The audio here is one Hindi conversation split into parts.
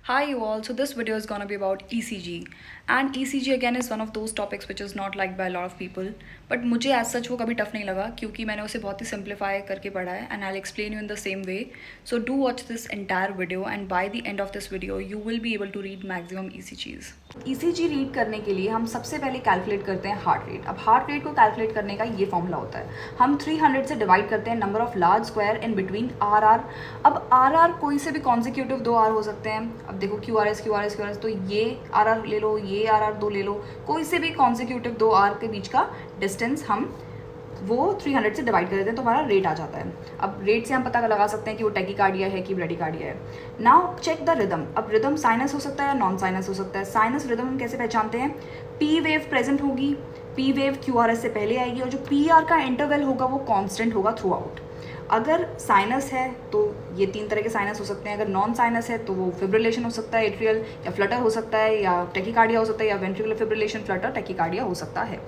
Hi you all, so this video is gonna be about ECG and ECG again is one of those topics which is not liked by a lot of people but मुझे as such वो कभी tough नहीं लगा क्योंकि मैंने उसे बहुत ही simplify करके पढ़ा है and I'll explain you in the same way. So do watch this entire video and by the end of this video you will be able to read maximum ECGs. ECG read करने के लिए हम सबसे पहले कैलकुलेट करते हैं हार्ट रेट. अब हार्ट रेट को कैलकुलेट करने का ये फॉर्मूला होता है. हम 300 से डिवाइड करते हैं number of large square in between RR. अब RR कोई से भी कॉन्जिक्यूटिव 2 R हो सकते हैं. अब देखो QRS तो ये RR ले लो, ये RR 2 ले लो, कोई से भी कॉन्जिक्यूटिव 2 R के बीच का डिस्टेंस हम वो 300 से डिवाइड कर देते हैं तो हमारा रेट आ जाता है. अब रेट से हम पता लगा सकते हैं कि वो टैकीकार्डिया है कि ब्रेडिकार्डिया है. Now check the rhythm. अब रिदम साइनस हो सकता है या नॉन साइनस हो सकता है. साइनस रिदम हम कैसे पहचानते हैं? पी वेव प्रेजेंट होगी, पी वेव QRS से पहले आएगी और जो PR का इंटरवल होगा वो कांस्टेंट होगा थ्रू आउट. अगर साइनस है तो ये 3 तरह के साइनस हो सकते हैं. अगर नॉन साइनस है तो वो फिब्रिलेशन हो सकता है, एट्रियल या फ्लटर हो सकता है, या टैकीकार्डिया हो सकता है, या वेंट्रिकुलर फिब्रिलेशन फ्लटर टैकीकार्डिया हो सकता है.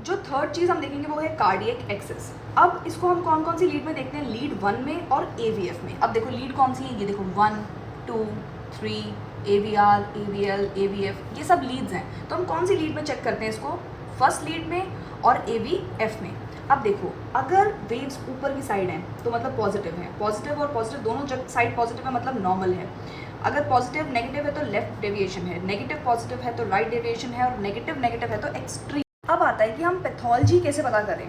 जो थर्ड चीज़ हम देखेंगे वो है कार्डियक एक्सेस. अब इसको हम कौन कौन सी लीड में देखते हैं? लीड 1 में और AVF में. अब देखो लीड कौन सी है, ये देखो 1, 2, 3, AVR, AVL, AVF, ये सब लीड्स हैं. तो हम कौन सी लीड में चेक करते हैं इसको? फर्स्ट लीड में और AVF में. अब देखो अगर वेव्स ऊपर की साइड हैं तो मतलब पॉजिटिव है. पॉजिटिव और पॉजिटिव दोनों जब साइड पॉजिटिव है मतलब नॉर्मल है. अगर पॉजिटिव नेगेटिव है तो लेफ्ट डेविएशन है, नेगेटिव पॉजिटिव है तो राइट डेविएशन है, और नेगेटिव नेगेटिव है तो एक्सट्रीम. अब आता है कि हम पैथोलॉजी कैसे पता करें.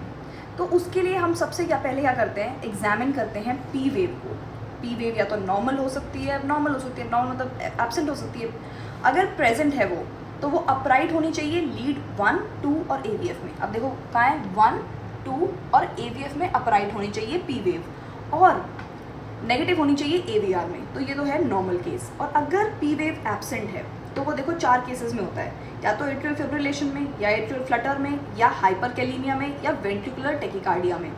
तो उसके लिए हम सबसे पहले क्या करते हैं? एग्जामिन करते हैं पी वेव को. पी वेव या तो नॉर्मल हो सकती है, नॉर्मल हो सकती है, नॉर्मल मतलब एब्सेंट हो सकती है. अगर प्रेजेंट है वो तो वो अपराइट होनी चाहिए लीड 1, 2 और AVF में. अब देखो कहाँ है? 1, 2 और AVF में अपराइट होनी चाहिए पी वेव, और नेगेटिव होनी चाहिए AVR में. तो ये तो है नॉर्मल केस. और अगर पी वेव एब्सेंट है तो वो देखो 4 केसेस में होता है, या तो एट्रियल फिब्रिलेशन में, या एट्रियल फ्लटर में, या हाइपरकैलीमिया में, या वेंट्रिकुलर टैकीकार्डिया में.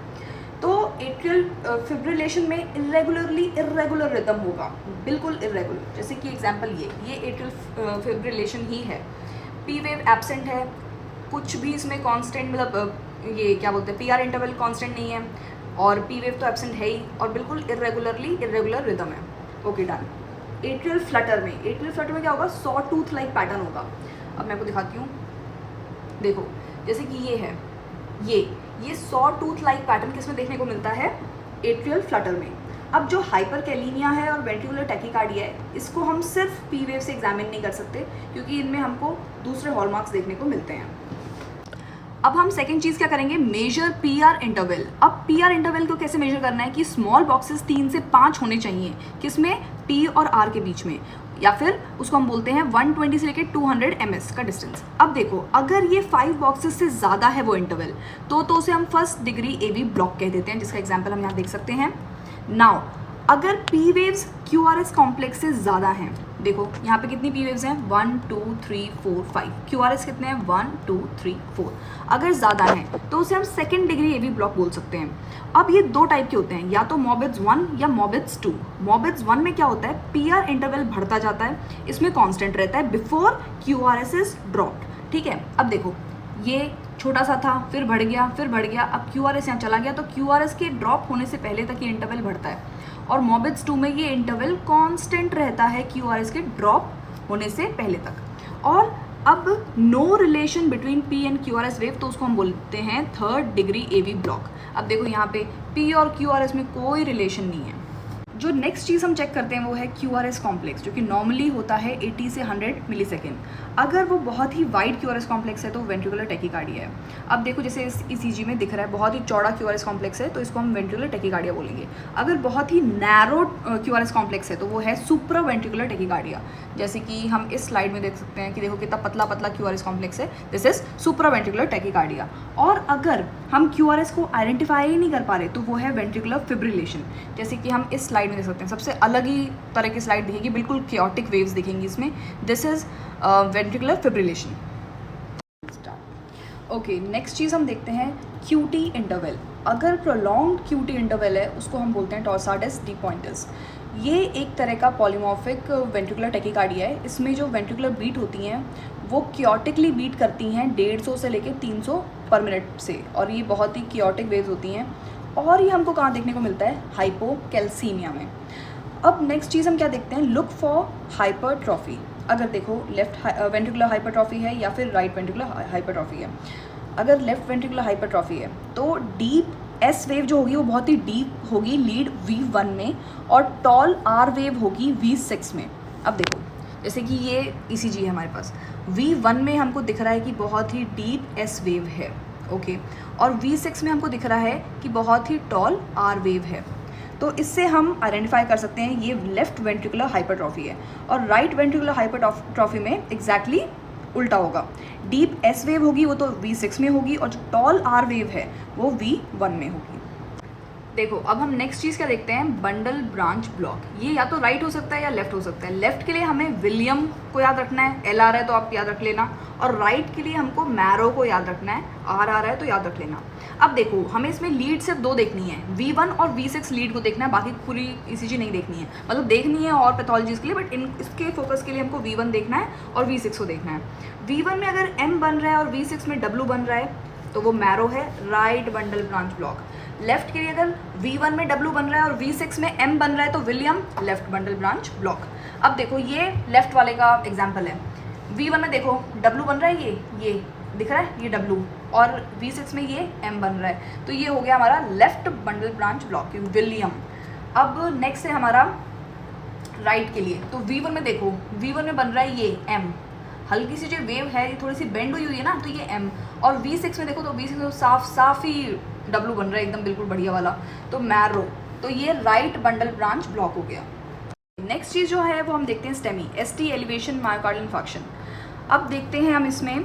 तो एट्रियल फिब्रिलेशन में इरेगुलर रिदम होगा, बिल्कुल इरेगुलर. जैसे कि एग्जांपल ये एट्रियल फिब्रिलेशन ही है. पी वेव एब्सेंट है, कुछ भी इसमें कांस्टेंट मतलब ये क्या बोलते हैं PR इंटरवल कांस्टेंट नहीं है, और पी वेव तो एब्सेंट है ही, और बिल्कुल इरेगुलर रिदम है. Okay done. एट्रियल फ्लटर में क्या होगा? सॉ टूथ लाइक पैटर्न होगा. अब मैं आपको दिखाती हूँ. देखो जैसे कि ये है, ये सॉ टूथ लाइक पैटर्न किसमें देखने को मिलता है? एट्रियल फ्लटर में. अब जो हाइपरकैलीमिया है और वेंट्रिकुलर टैकीकार्डिया है, इसको हम सिर्फ पी वेव से एग्जामिन नहीं कर सकते क्योंकि इनमें हमको दूसरे हॉलमार्क्स देखने को मिलते हैं. अब हम सेकेंड चीज़ क्या करेंगे? Measure PR interval. अब PR इंटरवल को कैसे मेजर करना है कि स्मॉल बॉक्सेस 3 से 5 होने चाहिए. किसमें? P और R के बीच में, या फिर उसको हम बोलते हैं 120 से लेकर 200 ms का डिस्टेंस. अब देखो अगर ये 5 बॉक्सेस से ज़्यादा है वो इंटरवल तो उसे हम फर्स्ट डिग्री AV ब्लॉक कह देते हैं, जिसका एग्जाम्पल हम यहाँ देख सकते हैं. नाउ अगर P वेव्स QRS कॉम्प्लेक्स से ज़्यादा हैं, देखो यहाँ पे कितनी P वेव्स हैं? 1, 2, 3, 4, 5. QRS कितने हैं? 1, 2, 3, 4. अगर ज़्यादा हैं तो उसे हम सेकेंड डिग्री AV ब्लॉक बोल सकते हैं. अब ये 2 टाइप के होते हैं, या तो मोबिट्स 1 या मोबिट्स 2. मोबिट्स 1 में क्या होता है? PR इंटरवल बढ़ता जाता है, इसमें कांस्टेंट रहता है बिफोर QRS इज ड्रॉप्ड. ठीक है. अब देखो ये छोटा सा था, फिर बढ़ गया, अब QRS यहाँ चला गया, तो QRS के ड्रॉप होने से पहले तक ये इंटरवल बढ़ता है, और मोबिट्स 2 में ये इंटरवल कांस्टेंट रहता है QRS के ड्रॉप होने से पहले तक. और अब no relation between P and QRS wave, तो उसको हम बोलते हैं थर्ड डिग्री AV ब्लॉक. अब देखो यहाँ पे P और QRS में कोई रिलेशन नहीं है. जो नेक्स्ट चीज़ हम चेक करते हैं वो है QRS कॉम्प्लेक्स, जो कि नॉर्मली होता है 80 से 100 मिलीसेकेंड. अगर वो बहुत ही वाइड QRS कॉम्प्लेक्स है तो वेंट्रिकुलर टैकीकार्डिया है. अब देखो जैसे इस ECG में दिख रहा है बहुत ही चौड़ा QRS कॉम्प्लेक्स है तो इसको हम वेंट्रिकुलर टैकीकार्डिया बोलेंगे. अगर बहुत ही नैरो QRS कॉम्प्लेक्स है तो वो है सुप्रा वेंट्रिकुलर टैकीकार्डिया. जैसे कि हम इस स्लाइड में देख सकते हैं कि देखो कितना पतला QRS कॉम्प्लेक्स है, this is supra ventricular tachycardia. और अगर हम QRS को आइडेंटिफाई ही नहीं कर पा रहे तो वो है वेंट्रिकुलर फिब्रिलेशन. जैसे कि हम इस स्लाइड में देख सकते हैं, सबसे अलग ही तरह की स्लाइड दिखेगी, बिल्कुल chaotic वेव्स दिखेंगी इसमें. This is ventricular fibrillation. Okay, next चीज़ हम देखते हैं QT इंटरवल. अगर प्रोलॉन्ग्ड QT इंटरवल है उसको हम बोलते हैं टॉर्साडस डिपॉइंटस. ये एक तरह का पॉलीमॉर्फिक वेंट्रिकुलर टैकीकार्डिया है. इसमें जो वेंट्रिकुलर बीट होती हैं वो क्योटिकली बीट करती हैं 150 से लेकर 300 पर मिनट से, और ये बहुत ही क्योटिक वेव्स होती हैं. और ये हमको कहाँ देखने को मिलता है? हाइपोकैल्सीमिया में. अब नेक्स्ट चीज़ हम क्या देखते हैं, लुक फॉर हाइपरट्रॉफी। अगर देखो लेफ्ट वेंट्रिकुलर हाइपरट्रॉफी है या फिर राइट वेंट्रिकुलर हाइपरट्रॉफी है। अगर लेफ्ट वेंट्रिकुलर हाइपरट्रॉफी है तो डीप एस वेव जो होगी वो बहुत ही डीप होगी लीड V1 में, और टॉल आर वेव होगी V6 में। अब देखो जैसे कि ये ECG है हमारे पास, V1 में हमको दिख रहा है कि बहुत ही डीप एस वेव है, ओके, और V6 में हमको दिख रहा है कि बहुत ही टॉल आर वेव है। तो इससे हम आइडेंटिफाई कर सकते हैं ये लेफ्ट वेंट्रिकुलर हाइपरट्रॉफी है। और राइट वेंट्रिकुलर हाइपरट्रॉफी में एग्जैक्टली उल्टा होगा, डीप एस वेव होगी वो तो V6 में होगी, और जो टॉल आर वेव है वो V1 में होगी। देखो अब हम नेक्स्ट चीज़ क्या देखते हैं, बंडल ब्रांच ब्लॉक। ये या तो राइट हो सकता है या लेफ्ट हो सकता है। लेफ्ट के लिए हमें विलियम को याद रखना है, L आ रहा है तो आप याद रख लेना, और राइट के लिए हमको मैरो को याद रखना है, R आ रहा है तो याद रख लेना। अब देखो हमें इसमें लीड सिर्फ 2 देखनी है, V1 और V6 लीड को देखना है, बाकी पूरी ECG नहीं देखनी है, मतलब देखनी है और पैथोलॉजीज के लिए, बट इसके फोकस के लिए हमको V1 देखना है और V6 को देखना है। V1 में अगर M बन रहा है और V6 में W बन रहा है तो वो मैरो है, right bundle branch block. Left के लिए अगर V1 में W बन रहा है और V6 में M बन रहा है तो William, left bundle branch block. अब देखो ये लेफ्ट वाले का एग्जाम्पल है। V1 में देखो W बन रहा है, ये दिख रहा है, ये W, और V6 में ये M बन रहा है, तो ये हो गया हमारा left bundle branch block, William. अब नेक्स्ट है हमारा राइट के लिए, तो V1 में देखो, V1 में बन रहा है ये M, हल्की सी जो वेव है ये थोड़ी सी बेंड हुई है ना, तो ये M, और V6 में देखो तो V6 में साफ ही W बन रहा है एकदम बिल्कुल बढ़िया वाला, तो मैरो, तो ये राइट बंडल ब्रांच ब्लॉक हो गया। नेक्स्ट चीज़ जो है वो हम देखते हैं STEMI, ST elevation myocardial infarction. अब देखते हैं हम इसमें,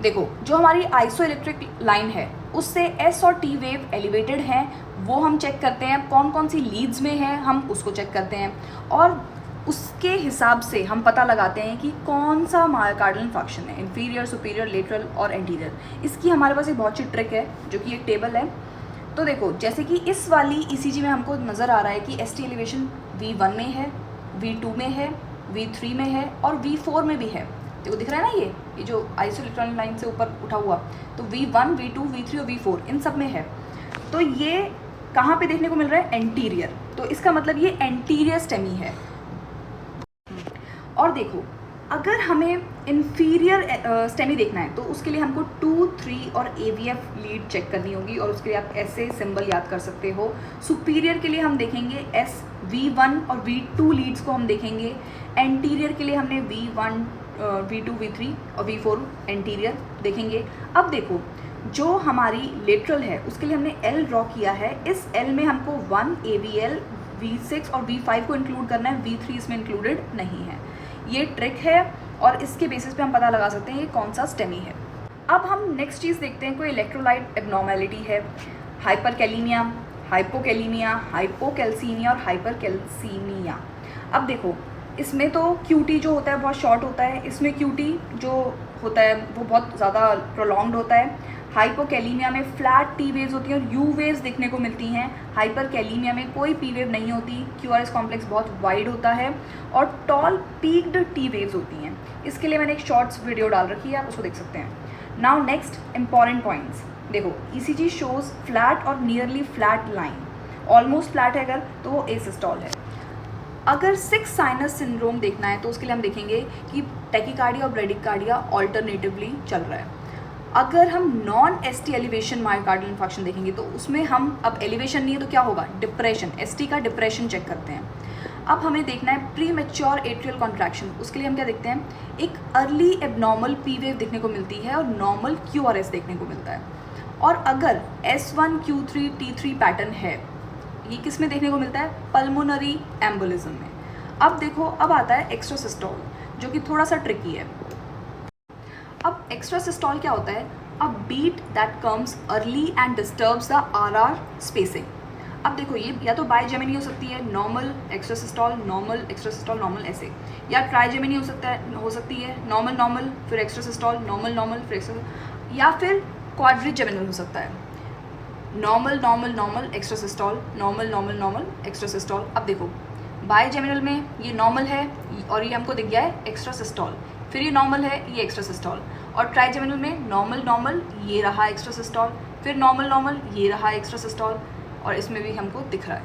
देखो जो हमारी आइसोइलेक्ट्रिक लाइन है उससे S और T वेव एलिवेटेड हैं, वो हम चेक करते हैं, कौन कौन सी लीड्स में है हम उसको चेक करते हैं, और उसके हिसाब से हम पता लगाते हैं कि कौन सा मायोकार्डियल इंफार्क्शन है, इंफीरियर, सुपीरियर, लेटरल और एंटीरियर। इसकी हमारे पास एक बहुत अच्छी ट्रिक है जो कि एक टेबल है। तो देखो जैसे कि इस वाली ECG में हमको नज़र आ रहा है कि ST एलिवेशन V1 में है, V2 में है, V3 में है और V4 में भी है। देखो दिख रहा है ना ये जो आइसोइलेक्ट्रॉनिक लाइन से ऊपर उठा हुआ, तो V1, V2, V3 और V4 इन सब में है। तो ये कहाँ पे देखने को मिल रहा है, एंटीरियर, तो इसका मतलब ये एंटीरियर STEMI है। और देखो अगर हमें इंफीरियर STEMI देखना है तो उसके लिए हमको 2, 3 और AVF लीड चेक करनी होगी, और उसके लिए आप ऐसे सिंबल याद कर सकते हो। सुपीरियर के लिए हम देखेंगे S, V1 और V2 लीड्स को हम देखेंगे। एंटीरियर के लिए हमने V1, V2, V3 और V4 एंटीरियर देखेंगे। अब देखो जो हमारी लेटरल है उसके लिए हमने L ड्रॉ किया है, इस L में हमको 1 AVL, V6 और V5 को इंक्लूड करना है, V3 इसमें इंक्लूडेड नहीं है। ये ट्रिक है और इसके बेसिस पे हम पता लगा सकते हैं ये कौन सा STEMI है। अब हम नेक्स्ट चीज़ देखते हैं, कोई इलेक्ट्रोलाइट एबनॉर्मेलिटी है, हाइपरकैलीमिया, हाइपोकैलीमिया, हाइपोकैल्सीमिया और हाइपरकैल्सीमिया। अब देखो इसमें तो QT जो होता है बहुत शॉर्ट होता है, इसमें QT जो होता है वो बहुत ज़्यादा प्रोलॉन्ग्ड होता है। हाइपोकैलीमिया में फ्लैट T वेव्स होती हैं और U वेव्स देखने को मिलती हैं। हाइपरकैलीमिया में कोई P वेव नहीं होती, QRS कॉम्प्लेक्स बहुत वाइड होता है और टॉल पीक्ड T वेव्स होती हैं। इसके लिए मैंने एक शॉर्ट्स वीडियो डाल रखी है, आप उसको देख सकते हैं। नाउ नेक्स्ट इंपॉर्टेंट पॉइंट्स, देखो ECG शोज फ्लैट और nearly flat line, almost flat है अगर तो वो एसिस्टॉल है। अगर 6 साइनस सिंड्रोम देखना है तो उसके लिए हम देखेंगे कि टैकीकार्डिया और ब्रेडिकार्डिया ऑल्टरनेटिवली चल रहा है। अगर हम non ST elevation myocardial infarction देखेंगे तो उसमें हम, अब एलिवेशन नहीं है तो क्या होगा, डिप्रेशन, ST का डिप्रेशन चेक करते हैं। अब हमें देखना है प्री मैच्योर एट्रियल कॉन्ट्रैक्शन, उसके लिए हम क्या देखते हैं, एक अर्ली एबनॉर्मल P वेव देखने को मिलती है और नॉर्मल QRS देखने को मिलता है। और अगर S1, Q3, T3 पैटर्न है, ये किस में देखने को मिलता है, पल्मोनरी एम्बोलिज्म में। अब देखो अब आता है एक्स्ट्रासिस्टोल जो कि थोड़ा सा ट्रिकी है। अब एक्स्ट्रासिस्टोल क्या होता है, a beat that comes early and disturbs the RR spacing. अब देखो ये या तो बाइजेमिनी हो सकती है, normal extrasystole, normal extrasystole, normal ऐसे, या ट्राइजेमिनी हो सकती है, नॉर्मल नॉर्मल फिर एक्स्ट्रासिस्टोल, नॉर्मल नॉर्मल फिर एक्स्ट्रा, या फिर क्वाड्रिजेमिनल हो सकता है, normal normal normal extrasystole, normal normal normal extrasystole. अब देखो बाइजेमिनल में ये नॉर्मल है और ये हमको दिख गया है एक्स्ट्रासिस्टोल, फिर ये नॉर्मल है, ये एक्स्ट्रासिस्टोल, और ट्राइजेमिनल में नॉर्मल नॉर्मल ये रहा एक्स्ट्रासिस्टोल, फिर नॉर्मल नॉर्मल ये रहा एक्स्ट्रासिस्टोल, और इसमें भी हमको दिख रहा है।